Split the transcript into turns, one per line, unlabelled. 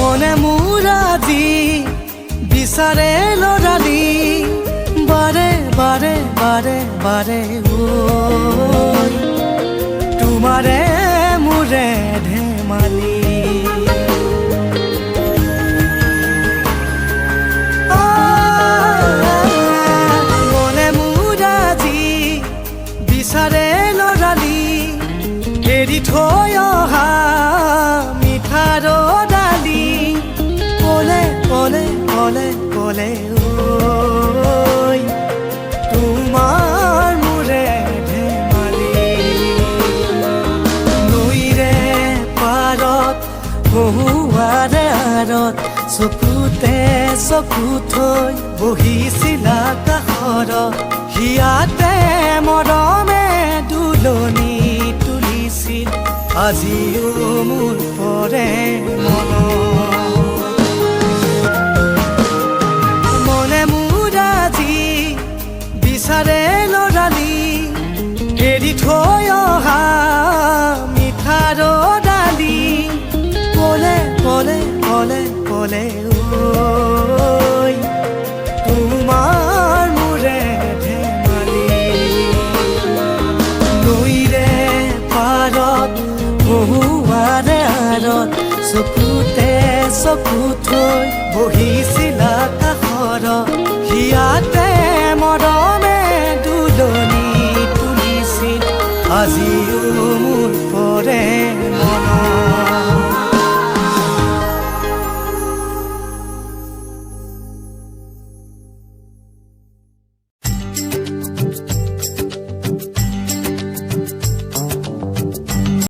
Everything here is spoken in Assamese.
মনে মোৰ আজি বিচাৰে লৰালি বাৰে বাৰে বাৰে বাৰে তোমাৰে মোৰে ধেমালি মনে মোৰ আজি বিচাৰে লৰালি এৰি থৈ অহা মিঠাৰ ডালি কলে কলে কলে কলে তোমাৰ মোৰে ধেমালি নৈৰে পাৰত বহুৱাৰে আৰত চকুতে চকু থৈ বহিছিলা কাষৰত হিয়াতে মৰমে দুলনি তুলিছিল আজিও মোৰ পৰে মনে মোৰ আজি বিচাৰে লৰালি এৰি থৈ অহা মিঠাৰ ডালি কলে কলে কলে কলে তোমাৰ মোৰে ধেমালি নৈৰে পাৰত বহুৱাৰে আৰত চকুতে চকু থৈ বহিছিলা কাষৰত হিয়াতে মৰমে দুলনি তুলিছিল আজি